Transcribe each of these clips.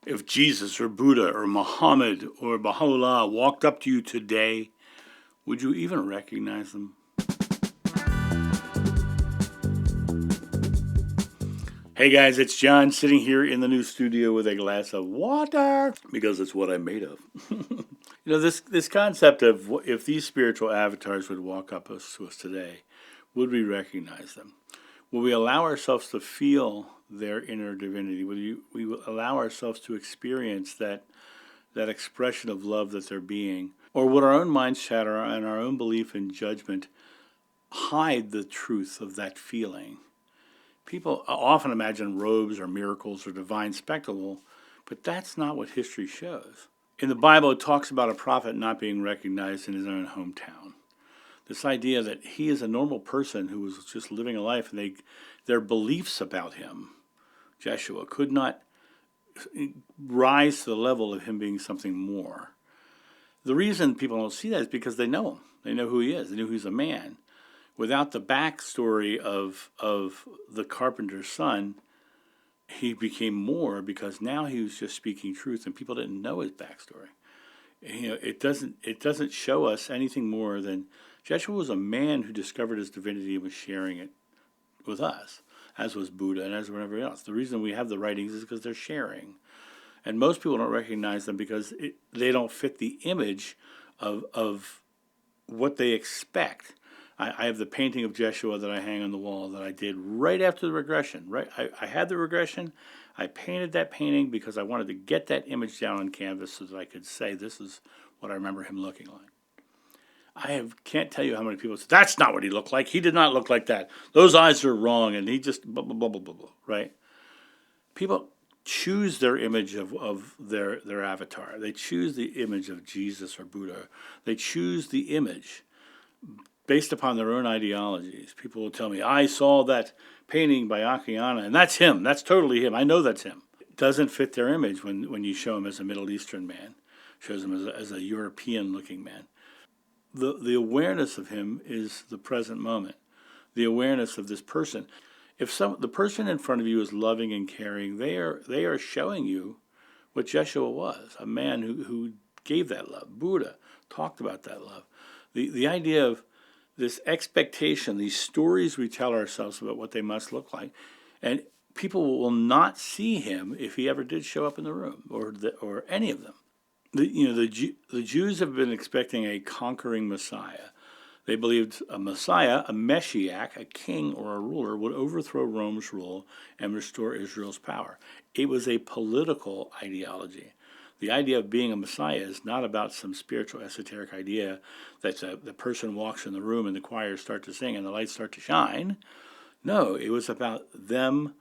If Jesus or Buddha or Muhammad or Baha'u'llah walked up to you today, would you even recognize them? Hey guys, it's John sitting here in the new studio with a glass of water because it's what I'm made of. This concept of if these spiritual avatars would walk up to us today, would we recognize them? Will we allow ourselves to feel their inner divinity? We will allow ourselves to experience that expression of love that they're being? Or would our own minds shatter and our own belief and judgment hide the truth of that feeling? People often imagine robes or miracles or divine spectacle, but that's not what history shows. In the Bible, it talks about a prophet not being recognized in his own hometown. This idea that he is a normal person who was just living a life, and their beliefs about him, Jeshua, could not rise to the level of him being something more. The reason people don't see that is because they know him. They know who he is. They know he's a man. Without the backstory of the carpenter's son, he became more because now he was just speaking truth, and people didn't know his backstory. It doesn't show us anything more than Jeshua was a man who discovered his divinity and was sharing it with us, as was Buddha and as whatever else. The reason we have the writings is because they're sharing. And most people don't recognize them because they don't fit the image of what they expect. I have the painting of Jeshua that I hang on the wall that I did right after the regression. Right, I had the regression. I painted that painting because I wanted to get that image down on canvas so that I could say this is what I remember him looking like. Can't tell you how many people say, that's not what he looked like. He did not look like that. Those eyes are wrong, and he just blah, blah, blah, blah, blah, blah, right? People choose their image of their avatar. They choose the image of Jesus or Buddha. They choose the image based upon their own ideologies. People will tell me, I saw that painting by Akiana, and that's him. That's totally him. I know that's him. It doesn't fit their image when you show him as a Middle Eastern man, shows him as a European-looking man. The awareness of him is the present moment, the awareness of this person. If the person in front of you is loving and caring, they are showing you what Jeshua was, a man who gave that love. Buddha talked about that love. The idea of this expectation, these stories we tell ourselves about what they must look like, and people will not see him if he ever did show up in the room, or any of them. The Jews have been expecting a conquering Messiah. They believed a Messiah, a Meshiach, a king or a ruler, would overthrow Rome's rule and restore Israel's power. It was a political ideology. The idea of being a Messiah is not about some spiritual esoteric idea that the person walks in the room and the choirs start to sing and the lights start to shine. No, it was about them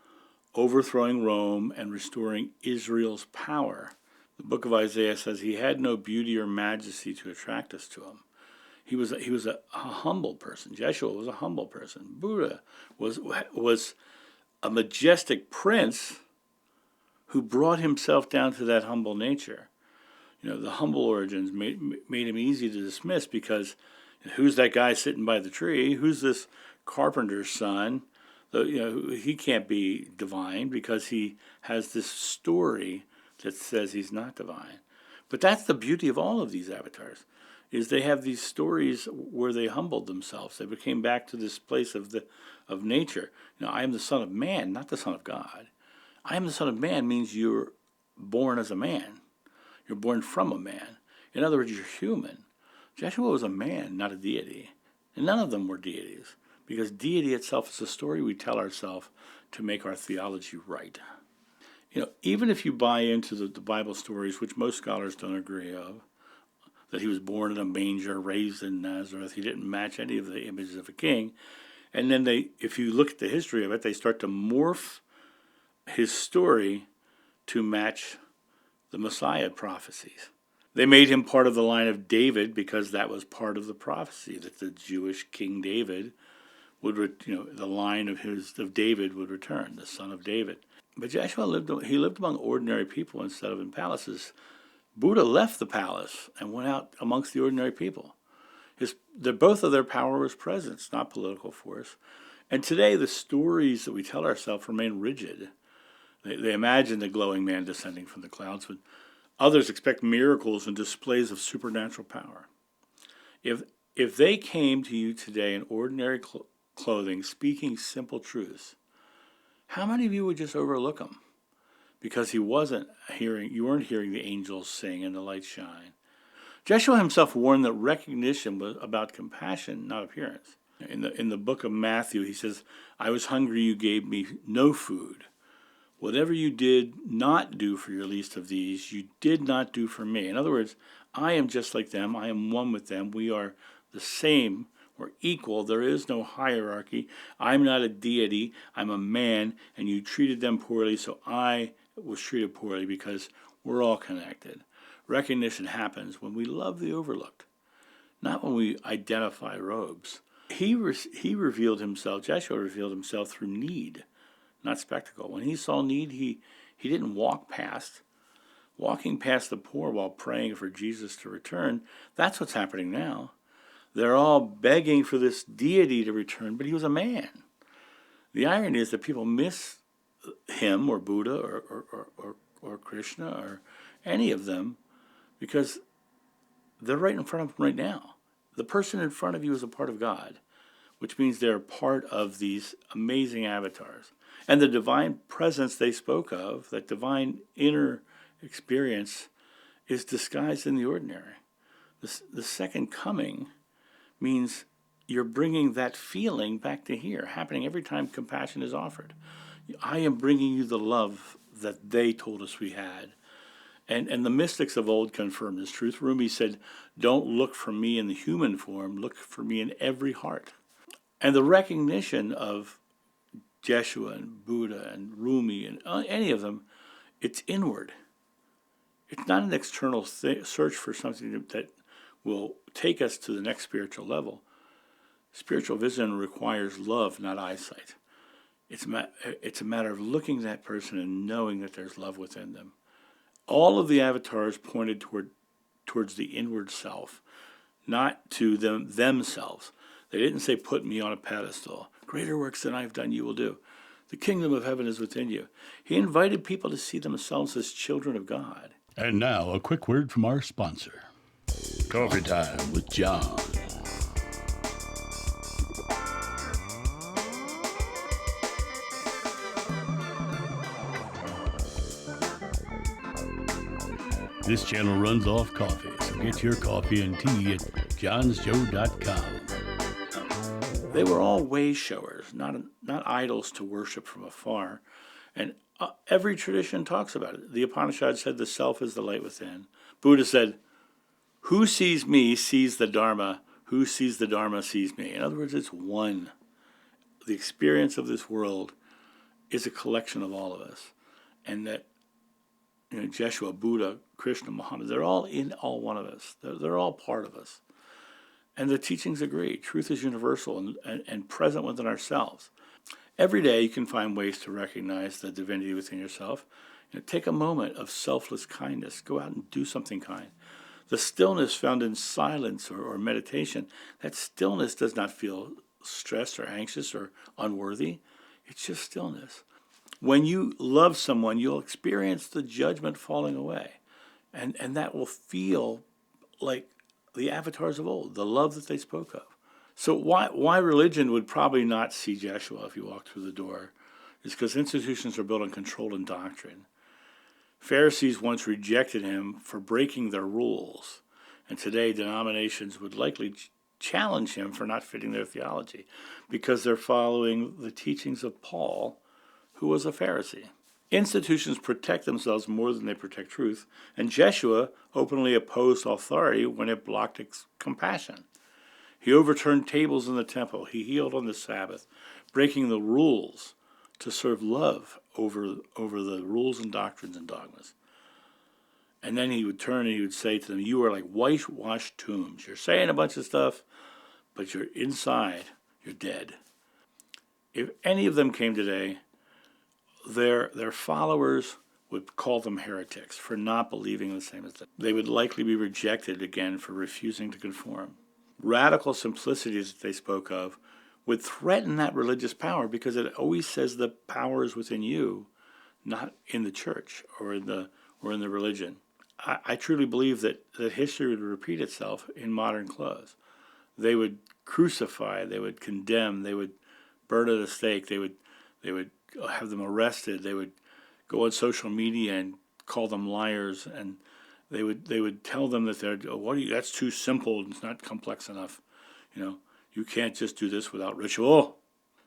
overthrowing Rome and restoring Israel's power. The book of Isaiah says he had no beauty or majesty to attract us to him. He was a humble person. Jeshua was a humble person. Buddha was a majestic prince who brought himself down to that humble nature. The humble origins made him easy to dismiss because who's that guy sitting by the tree? Who's this carpenter's son? He can't be divine because he has this story that says he's not divine. But that's the beauty of all of these avatars, is they have these stories where they humbled themselves. They became back to this place of nature. I am the Son of Man, not the Son of God. I am the Son of Man means you're born as a man. You're born from a man. In other words, you're human. Jeshua was a man, not a deity. And none of them were deities, because deity itself is a story we tell ourselves to make our theology right. Even if you buy into the Bible stories, which most scholars don't agree of, that he was born in a manger, raised in Nazareth, he didn't match any of the images of a king. And then if you look at the history of it, they start to morph his story to match the Messiah prophecies. They made him part of the line of David because that was part of the prophecy, that the Jewish King David would, the line of David would return, the son of David. But Joshua lived among ordinary people instead of in palaces. Buddha left the palace and went out amongst the ordinary people. Both of their power was presence, not political force. And today the stories that we tell ourselves remain rigid. They imagine the glowing man descending from the clouds, but others expect miracles and displays of supernatural power. If they came to you today in ordinary clothing, speaking simple truths, how many of you would just overlook them? Because you weren't hearing the angels sing and the lights shine. Joshua himself warned that recognition was about compassion, not appearance. In the book of Matthew, he says, "I was hungry, you gave me no food. Whatever you did not do for your least of these, you did not do for me." In other words, I am just like them. I am one with them. We are the same. We're equal. There is no hierarchy. I'm not a deity. I'm a man, and you treated them poorly, so I was treated poorly because we're all connected. Recognition happens when we love the overlooked, not when we identify robes. Joshua revealed himself through need, not spectacle. When he saw need, he didn't walking past the poor while praying for Jesus to return. That's what's happening now. They're all begging for this deity to return, but he was a man. The irony is that people miss him or Buddha or Krishna or any of them because they're right in front of them right now. The person in front of you is a part of God, which means they're part of these amazing avatars. And the divine presence they spoke of, that divine inner experience, is disguised in the ordinary. The second coming means you're bringing that feeling back to here, happening every time compassion is offered. I am bringing you the love that they told us we had. And the mystics of old confirmed this truth. Rumi said, "Don't look for me in the human form, look for me in every heart." And the recognition of Jeshua and Buddha and Rumi and any of them, it's inward. It's not an external search for something that will take us to the next spiritual level. Spiritual vision requires love, not eyesight. It's a matter of looking at that person and knowing that there's love within them. All of the avatars pointed towards the inward self, not to themselves. They didn't say, "Put me on a pedestal. Greater works than I've done you will do. The kingdom of heaven is within you." He invited people to see themselves as children of God. And now, a quick word from our sponsor. Coffee Time with John. This channel runs off coffee, so get your coffee and tea at johnsjoe.com. They were all way showers, not idols to worship from afar. And every tradition talks about it. The Upanishad said the self is the light within. Buddha said, "Who sees me sees the Dharma. Who sees the Dharma sees me." In other words, it's one. The experience of this world is a collection of all of us. And that Jeshua, Buddha, Krishna, Muhammad, they're all in all one of us. They're all part of us. And the teachings agree. Truth is universal and present within ourselves. Every day you can find ways to recognize the divinity within yourself. Take a moment of selfless kindness. Go out and do something kind. The stillness found in silence or meditation, that stillness does not feel stressed or anxious or unworthy. It's just stillness. When you love someone, you'll experience the judgment falling away. And that will feel like the avatars of old, the love that they spoke of. So why religion would probably not see Jeshua if you walked through the door is because institutions are built on control and doctrine. Pharisees once rejected him for breaking their rules, and today denominations would likely challenge him for not fitting their theology because they're following the teachings of Paul, who was a Pharisee. Institutions protect themselves more than they protect truth, and Jeshua openly opposed authority when it blocked compassion. He overturned tables in the temple. He healed on the Sabbath, breaking the rules to serve love over the rules and doctrines and dogmas. And then he would turn and he would say to them, "You are like whitewashed tombs. You're saying a bunch of stuff, but you're inside, you're dead." If any of them came today, their followers would call them heretics for not believing the same as them. They would likely be rejected again for refusing to conform. Radical simplicities that they spoke of would threaten that religious power because it always says the power is within you, not in the church or in the religion. I truly believe that history would repeat itself in modern clothes. They would crucify, they would condemn, they would burn at a stake, they would have them arrested, they would go on social media and call them liars, and they would tell them that that's too simple, it's not complex enough. You can't just do this without ritual.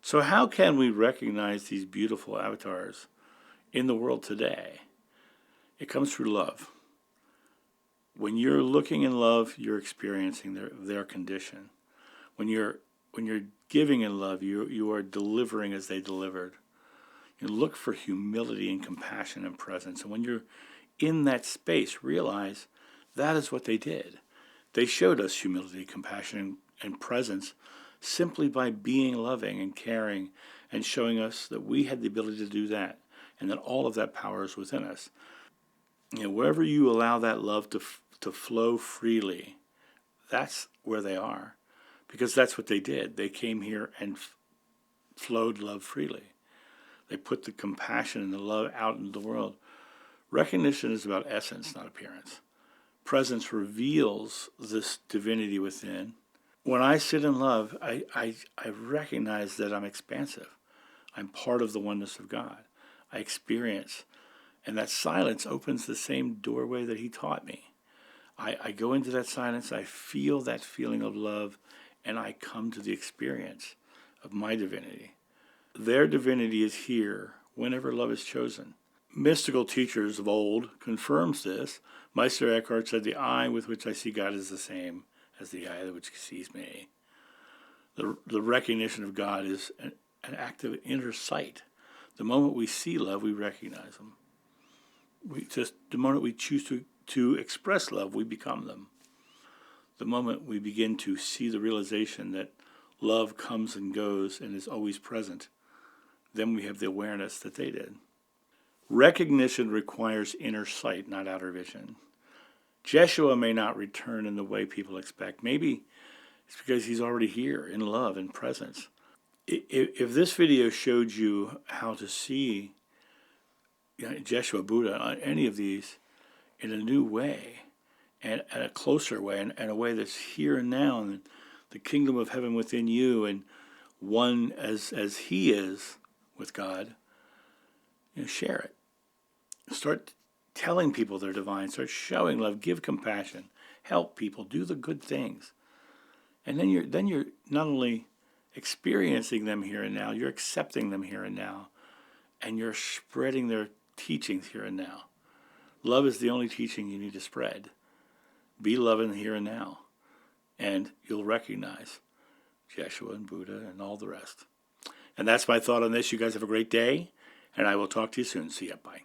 So how can we recognize these beautiful avatars in the world today? It comes through love. When you're looking in love, you're experiencing their condition. When you're giving in love, you are delivering as they delivered. You look for humility and compassion and presence. And when you're in that space, realize that is what they did. They showed us humility, compassion, and presence simply by being loving and caring and showing us that we had the ability to do that and that all of that power is within us. Wherever you allow that love to flow freely, that's where they are, because that's what they did. They came here and flowed love freely. They put the compassion and the love out into the world. Recognition is about essence, not appearance. Presence reveals this divinity within. When I sit in love, I recognize that I'm expansive. I'm part of the oneness of God. I experience. And that silence opens the same doorway that he taught me. I go into that silence, I feel that feeling of love, and I come to the experience of my divinity. Their divinity is here whenever love is chosen. Mystical teachers of old confirms this. Meister Eckhart said, "The eye with which I see God is the same as the eye which sees me." The recognition of God is an act of inner sight. The moment we see love, we recognize Him. The moment we choose to express love, we become them. The moment we begin to see the realization that love comes and goes and is always present, then we have the awareness that they did. Recognition requires inner sight, not outer vision. Jeshua may not return in the way people expect. Maybe it's because he's already here in love and presence. If this video showed you how to see Jeshua, Buddha, any of these in a new way and a closer way and a way that's here and now, and the kingdom of heaven within you and one as he is with God, share it. Start telling people they're divine. Start showing love. Give compassion. Help people. Do the good things. And then you're not only experiencing them here and now, you're accepting them here and now, and you're spreading their teachings here and now. Love is the only teaching you need to spread. Be love in the here and now, and you'll recognize Jeshua and Buddha and all the rest. And that's my thought on this. You guys have a great day, and I will talk to you soon. See ya. Bye.